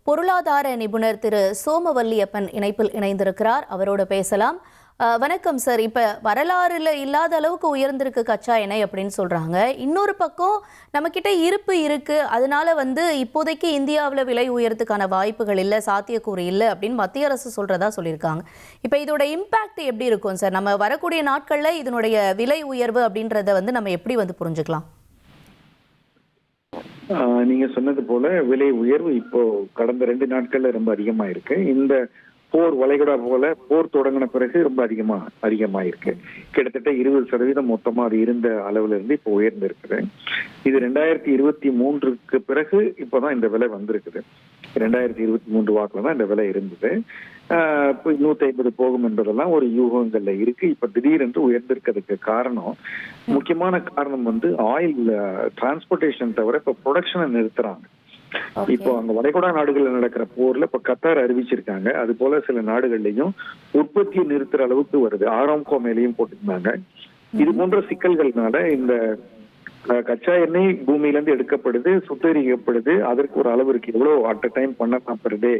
பொருளாதார நிபுணர் திரு சோமவல்லியப்பன் இணைப்பில் இணைந்திருக்கிறார். அவரோடு பேசலாம். வணக்கம் சார். இப்ப வரலாறுல இல்லாத அளவுக்கு உயர்ந்திருக்கு கச்சா எண்ணெய் அப்படின்னு சொல்றாங்க. இன்னொரு பக்கம் நம்ம கிட்ட இருப்பு இருக்கு, அதனால இப்போதைக்கு இந்தியாவில் விலை உயரத்துக்கான வாய்ப்புகள் இல்லை, சாத்தியக்கூறு இல்லை அப்படின்னு மத்திய அரசு சொல்றதா சொல்லியிருக்காங்க. இப்ப இதோட இம்பாக்ட் எப்படி இருக்கும் சார்? நம்ம வரக்கூடிய நாட்கள்ல இதனுடைய விலை உயர்வு அப்படின்றத நம்ம எப்படி புரிஞ்சுக்கலாம்? நீங்க சொன்னது போல விலை உயர்வு இப்போ கடந்த 2 நாட்கள்ல ரொம்ப அதிகமா இருக்கு. இந்த போர் வளைகுடா போல போர் தொடங்கின பிறகு ரொம்ப அதிகமாயிருக்கு. கிட்டத்தட்ட 20% மொத்தமா அது இருந்த அளவுல இருந்து இப்போ உயர்ந்து இருக்குது. இது 2023க்கு பிறகு இப்பதான் இந்த விலை வந்திருக்குது. 2023 வாக்குல தான் இந்த விலை இருந்தது. இப்போ 150 போகும் என்பதெல்லாம் ஒரு யூகங்கள்ல இருக்கு. இப்ப திடீரென்று உயர்ந்திருக்கிறதுக்கு காரணம், முக்கியமான காரணம் ஆயில் டிரான்ஸ்போர்டேஷன் தவிர இப்ப ப்ரொடக்ஷனை நிறுத்துறாங்க. இப்போ அங்க வளைகுடா நாடுகள்ல நடக்கிற போர்ல இப்ப கத்தார் அறிவிச்சிருக்காங்க. அது போல சில நாடுகள்லயும் உற்பத்தியை நிறுத்துற அளவுக்கு வருது. ஆராம்கோ மேலையும் போட்டிருந்தாங்க. இது போன்ற சிக்கல்கள்னால இந்த கச்சா எண்ணெய் பூமியில இருந்து எடுக்கப்படுது, சுத்திகரிக்கப்படுது. அதற்கு ஒரு அளவு இருக்கு, எவ்வளவு அட் அ டைம் பண்ணலாம் பெர் டே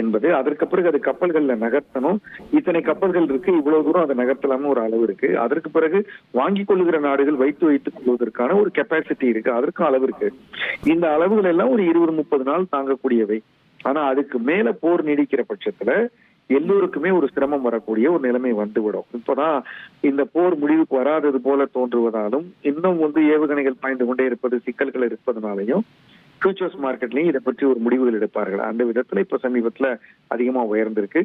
என்பது. அதற்கு பிறகு அது கப்பல்கள்ல நகர்த்தணும். இத்தனை கப்பல்கள் இருக்கு, இவ்வளவு தூரம் அதை நகர்த்தலாம்னு ஒரு அளவு இருக்கு. அதற்கு பிறகு வாங்கி கொள்ளுகிற நாடுகள் வைத்துக் கொள்வதற்கான ஒரு கெப்பாசிட்டி இருக்கு, அதற்கும் அளவு இருக்கு. இந்த அளவுகள் எல்லாம் ஒரு 20-30 நாள் தாங்கக்கூடியவை. ஆனா அதுக்கு மேல போர் நீடிக்கிற பட்சத்துல எல்லோருக்குமே ஒரு சிரமம் வரக்கூடிய ஒரு நிலைமை வந்துவிடும். இப்பதான் இந்த போர் முடிவுக்கு வராதது போல தோன்றுவதாலும், இன்னும் ஏவுகணைகள் பாய்ந்து கொண்டே இருப்பது, சிக்கல்கள் இருப்பதனாலையும் ஃபியூச்சர்ஸ் மார்க்கெட்லயும் இதை பற்றி ஒரு முடிவுகள் எடுப்பார்கள். அந்த விதத்துல இப்ப சமீபத்துல அதிகமா உயர்ந்திருக்கு.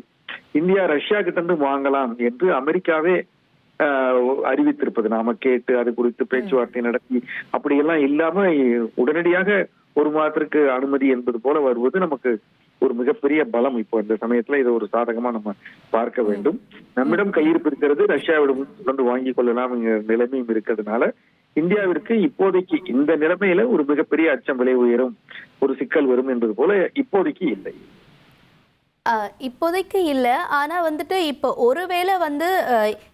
இந்தியா ரஷ்யா கிட்ட இருந்து வாங்கலாம் என்று அமெரிக்காவே அறிவித்திருப்பது நாம கேட்டு அது குறித்து பேச்சுவார்த்தை நடத்தி அப்படியெல்லாம் இல்லாம உடனடியாக 1 மாதத்திற்கு அனுமதி என்பது போல வருவது நமக்கு ஒரு மிகப்பெரிய பலம். இப்போ இந்த சமயத்துல இதை ஒரு சாதகமா நம்ம பார்க்க வேண்டும். நம்மிடம் கையிருப்பு இருக்கிறது, ரஷ்யாவிடம் தொடர்ந்து வாங்கி கொள்ளலாம் நிலைமையும் இருக்கிறதுனால இந்தியாவிற்கு இப்போதைக்கு இந்த நிலைமையில ஒரு மிகப்பெரிய அச்சம், விலை உயரும், ஒரு சிக்கல் வரும் என்பது போல இப்போதைக்கு இல்லை. இப்போதைக்கு இல்லை. ஆனா இப்போ ஒருவேளை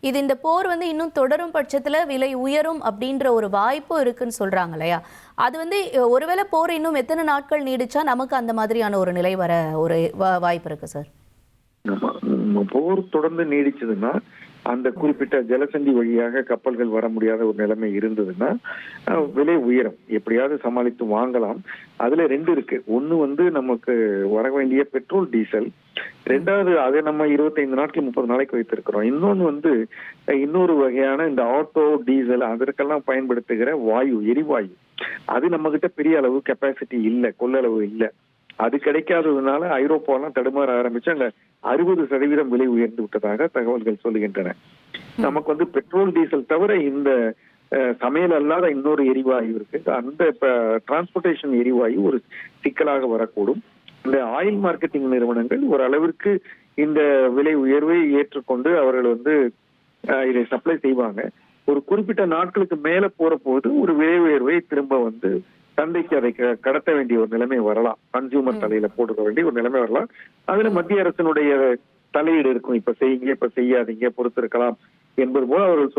இது இந்த போர் இன்னும் தொடரும் பட்சத்துல விலை உயரும் அப்படின்ற ஒரு வாய்ப்பும் இருக்குன்னு சொல்றாங்க இல்லையா? அது ஒருவேளை போர் இன்னும் எத்தனை நாட்கள் நீடிச்சா நமக்கு அந்த மாதிரியான ஒரு நிலை வர ஒரு வாய்ப்பு இருக்கு சார்? போர் தொடர்ந்து நீடிச்சதுன்னா, அந்த குறிப்பிட்ட ஜலசந்தி வழியாக கப்பல்கள் வர முடியாத ஒரு நிலைமை இருந்ததுன்னா விலை உயரும். எப்படியாவது சமாளித்து வாங்கலாம். அதுல 2 இருக்கு. ஒண்ணு நமக்கு வர வேண்டிய பெட்ரோல், டீசல். 2வது அதை நம்ம 25 நாட்கள் 30 நாளைக்கு வைத்திருக்கிறோம். இன்னொன்னு இன்னொரு வகையான இந்த ஆட்டோ, டீசல் அதற்கெல்லாம் பயன்படுத்துகிற வாயு, எரிவாயு. அது நம்ம கிட்ட பெரிய அளவு கெப்பாசிட்டி இல்லை, கொள்ளளவு இல்லை. அது கிடைக்காததுனால ஐரோப்பாலாம் தடுமாற ஆரம்பிச்சு அங்க 60% விலை உயர்ந்து விட்டதாக தகவல்கள் சொல்லுகின்றன. நமக்கு பெட்ரோல், டீசல் தவிர இந்த சமையல் அல்லாத இன்னொரு எரிவாயு இருக்கு. அந்த டிரான்ஸ்போர்டேஷன் எரிவாயு ஒரு சிக்கலாக வரக்கூடும். இந்த ஆயில் மார்க்கெட்டிங் நிறுவனங்கள் ஒரு அளவிற்கு இந்த விலை உயர்வை ஏற்றுக்கொண்டு அவர்கள் இதை சப்ளை செய்வாங்க. ஒரு குறிப்பிட்ட நாட்களுக்கு மேல போற போது ஒரு விலை உயர்வை திரும்ப சந்தைக்கு அதை கடத்த வேண்டிய ஒரு நிலைமை வரலாம். கன்சியூமர் தலையில போடுற வேண்டிய ஒரு நிலைமை வரலாம். அதுல மத்திய அரசினுடைய தலையீடு இருக்கும். இப்ப செய்யுங்க, இப்ப செய்யாதீங்க, பொறுத்திருக்கலாம் என்பது போல அவர்கள்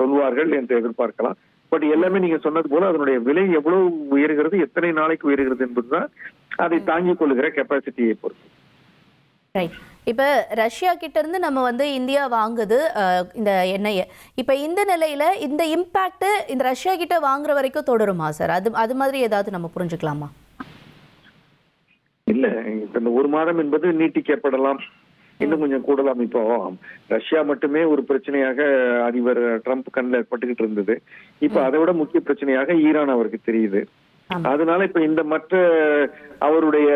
சொல்வார்கள் என்று எதிர்பார்க்கலாம். பட் எல்லாமே நீங்க சொன்னது போல அதனுடைய விலை எவ்வளவு உயர்கிறது, எத்தனை நாளைக்கு உயர்கிறது என்பதுதான் அதை தாங்கிக் கொள்ளுகிற கெப்பாசிட்டியை பொறுத்து. இப்ப ரஷ்யா கிட்ட இருந்து நம்ம இந்தியா வாங்குது இந்த எண்ணெயை. இப்ப இந்த நிலையில இந்த இம்பாக்ட் இந்த ரஷ்யா கிட்ட வாங்குற வரைக்கும் தொடருமா சார்? அது மாதிரி ஏதாவது நம்ம புரிஞ்சுக்கலாமா? இல்ல, இப்ப இந்த 1 மாதம் என்பது நீட்டிக்கப்படலாம், இன்னும் கொஞ்சம் கூடலாம். இப்போ ரஷ்யா மட்டுமே ஒரு பிரச்சனையாக அதிபர் ட்ரம்ப் கண்ணில் பட்டுக்கிட்டு இருந்தது. இப்ப அதை விட முக்கிய பிரச்சனையாக ஈரான் அவருக்கு தெரியுது. அதனால இப்ப இந்த மற்ற அவருடைய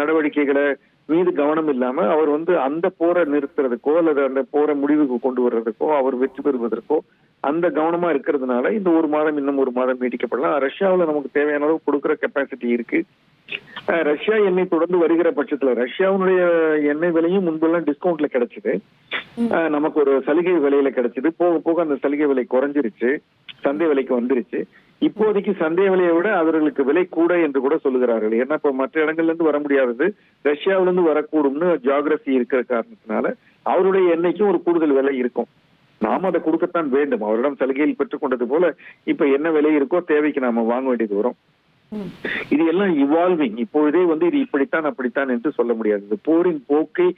நடவடிக்கைகளை மீது கவனம் இல்லாம அவர் அந்த போரை நிறுத்துறதுக்கோ அல்லது அந்த போரை முடிவுக்கு கொண்டு வர்றதுக்கோ, அவர் வெற்றி பெறுவதற்கோ அந்த கவனமா இருக்கிறதுனால இந்த 1 மாதம் இன்னும் 1 மாதம் நீட்டிக்கப்படலாம். ரஷ்யாவில் நமக்கு தேவையான அளவு கொடுக்குற கெப்பாசிட்டி இருக்கு. ரஷ்யா எண்ணெய் தொடர்ந்து வருகிற பட்சத்துல ரஷ்யாவுடைய எண்ணெய் விலையும் முன்பெல்லாம் டிஸ்கவுண்ட்ல கிடைச்சது, நமக்கு ஒரு சலுகை விலையில கிடைச்சது. போக போக அந்த சலுகை விலை குறைஞ்சிருச்சு, சந்தை விலைக்கு வந்துருச்சு. இப்போதைக்கு சந்தை விலையை விட அவர்களுக்கு விலை கூட என்று கூட சொல்லுகிறார்கள். ஏன்னா இப்ப மற்ற இடங்கள்ல இருந்து வர முடியாதது ரஷ்யாவில இருந்து வரக்கூடும்னு ஜியோகிரபி இருக்கிற காரணத்தினால அவருடைய எண்ணெய்க்கும் ஒரு கூடுதல் விலை இருக்கும். நாம அதை கொடுக்கத்தான் வேண்டும். அவரிடம் சலுகையில் பெற்றுக் கொண்டது போல இப்ப என்ன விலை இருக்கோ தேவைக்கு நாம வாங்க வேண்டியது வரும். ம். இது எல்லாம் இவால்விங். இப்பொழுதே வந்து இது இப்படித்தான் அப்படித்தான் என்று சொல்ல முடியாது. இந்த போரின் போக்கை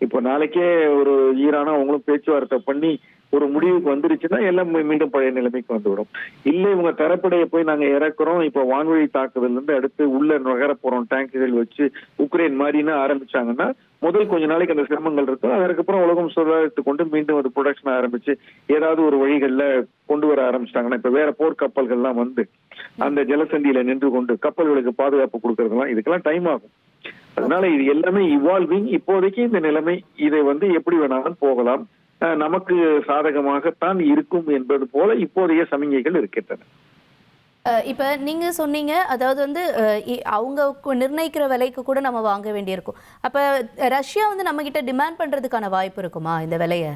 இப்போ நாளைக்கே ஒரு ஈரானும் அவங்களும் பேச்சுவார்த்தை பண்ணி ஒரு முடிவுக்கு வந்துருச்சுன்னா எல்லாம் மீண்டும் பழைய நிலைமைக்கு வந்துவிடும். இல்ல இவங்க தரப்படையை போய் நாங்க இறக்குறோம், இப்ப வான்வழி தாக்குதல் இருந்து அடுத்து உள்ள நுகர போறோம் டேங்குகள் வச்சு உக்ரைன் மாதிரின்னு ஆரம்பிச்சாங்கன்னா முதல் கொஞ்ச நாளைக்கு அந்த சிரமங்கள் இருக்கும். அதுக்கப்புறம் உலகம் சுதாரித்து கொண்டு மீண்டும் அது ப்ரொடக்ஷன் ஆரம்பிச்சு ஏதாவது ஒரு வழிகள்ல கொண்டு வர ஆரம்பிச்சிட்டாங்கன்னா இப்ப வேற போர் கப்பல்கள்லாம் வந்து அந்த ஜலசந்தியில நின்று கொண்டு கப்பல்களுக்கு பாதுகாப்பு கொடுக்கறதெல்லாம் இதுக்கெல்லாம் டைம் ஆகும். அதனால இது எல்லாமே இவால்விங். இப்போதைக்கு இந்த நிலைமை இதை வந்து எப்படி வேணாலும் போகலாம், நமக்கு சாதகமாகத்தான் இருக்கும் என்பது போல இப்போதைய சமிகைகள் இருக்கின்றன. இப்ப நீங்க சொன்னீங்க, அதாவது வந்து அவங்க நிர்ணயிக்கிற விலைக்கு கூட நம்ம வாங்க வேண்டியிருக்கும். அப்ப ரஷ்யா வந்து நம்ம கிட்ட டிமாண்ட் பண்றதுக்கான வாய்ப்பு இருக்குமா இந்த விலைய?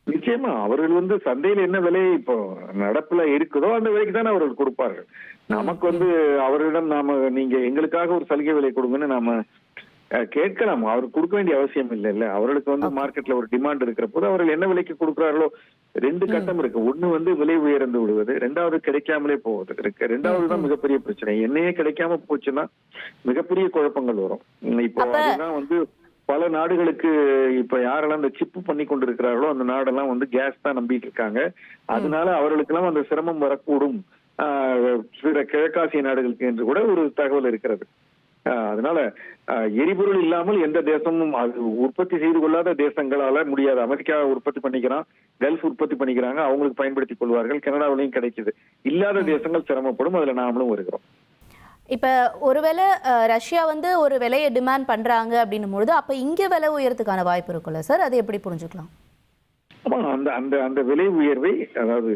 நிச்சயமா அவர்கள் வந்து சந்தையில் என்ன விலை இப்போ நடப்புல இருக்குதோ அந்த விலைக்கு தானே அவர்கள் கொடுப்பார்கள். நமக்கு வந்து அவர்களிடம் நாம நீங்க எங்களுக்காக ஒரு சலுகை விலை கொடுங்கன்னு நாம கேட்கலாம். அவருக்கு கொடுக்க வேண்டிய அவசியம் இல்லை. இல்ல அவர்களுக்கு வந்து மார்க்கெட்ல ஒரு டிமாண்ட் இருக்கிற போது அவர்கள் என்ன விலைக்கு கொடுக்குறார்களோ ரெண்டு கட்டம் இருக்கு. ஒண்ணு வந்து விலை உயர்ந்து விடுவது, ரெண்டாவது கிடைக்காமலே போவது இருக்கு. ரெண்டாவது தான் மிகப்பெரிய பிரச்சனை. எண்ணெயே கிடைக்காம போச்சுன்னா மிகப்பெரிய குழப்பங்கள் வரும். இப்போ அதுதான் வந்து பல நாடுகளுக்கு இப்ப யாரெல்லாம் இந்த சிப்பு பண்ணி கொண்டு இருக்கிறார்களோ அந்த நாடெல்லாம் வந்து கேஸ் தான் நம்பிட்டு இருக்காங்க. அதனால அவர்களுக்கு எல்லாம் அந்த சிரமம் வரக்கூடும் சில கிழக்காசிய நாடுகளுக்கு என்று கூட ஒரு தகவல் இருக்கிறது. அதனால எரிபொருள் இல்லாமல் எந்த தேசமும் அது உற்பத்தி செய்து கொள்ளாத தேசங்களால முடியாது. அமெரிக்கா உற்பத்தி பண்ணிக்கிறான், கல்ஃப் உற்பத்தி பண்ணிக்கிறாங்க, அவங்களுக்கு பயன்படுத்திக் கொள்வார்கள். கனடாவிலையும் கிடைக்குது. இல்லாத தேசங்கள் சிரமப்படும், அதுல நாமளும் வருகிறோம். இப்ப ஒருவேளை ரஷ்யா வந்து ஒரு விலையை டிமாண்ட் பண்றாங்க அப்படின்னும் பொழுது அப்ப இங்க விலை உயரத்துக்கான வாய்ப்பு இருக்குல்ல சார், அதை எப்படி புரிஞ்சுக்கலாம்? ஆமா, அந்த அந்த அந்த விலை உயர்வை அதாவது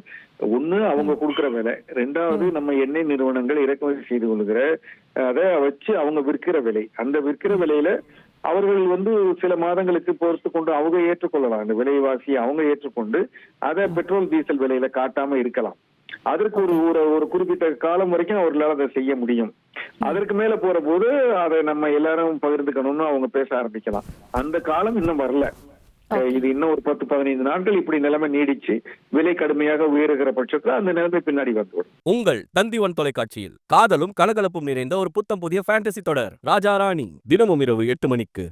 ஒண்ணு அவங்க கொடுக்கிற விலை, ரெண்டாவது நம்ம எண்ணெய் நிறுவனங்கள் இறக்குமதி செய்து கொள்கிற அதை வச்சு அவங்க விற்கிற விலை. அந்த விற்கிற விலையில அவர்கள் வந்து சில மாதங்களுக்கு பொறுத்து கொண்டு அவங்க ஏற்றுக்கொள்ளலாம். அந்த விலைவாசியை அவங்க ஏற்றுக்கொண்டு அதை பெட்ரோல் டீசல் விலையில காட்டாம இருக்கலாம். அதற்கு ஒரு குறிப்பிட்ட காலம் வரைக்கும் அவர்களால் அதை செய்ய முடியும். அதற்கு மேல போற போது அதை நம்ம எல்லாரும் பகிர்ந்துக்கணும்னு அவங்க பேச ஆரம்பிக்கலாம். அந்த காலம் இன்னும் வரல. இது இன்னும் ஒரு 10-15 நாட்கள் இப்படி நிலைமை நீடிச்சு விலை கடுமையாக உயருகிற பட்சத்துல அந்த நிலைமை பின்னாடி வந்துவிடும். உங்கள் தந்தி1 தொலைக்காட்சியில் காதலும் கலகலப்பும் நிறைந்த ஒரு புத்தம் புதிய ஃபேண்டசி தொடர் ராஜா ராணி தினமும் இரவு 8 மணிக்கு.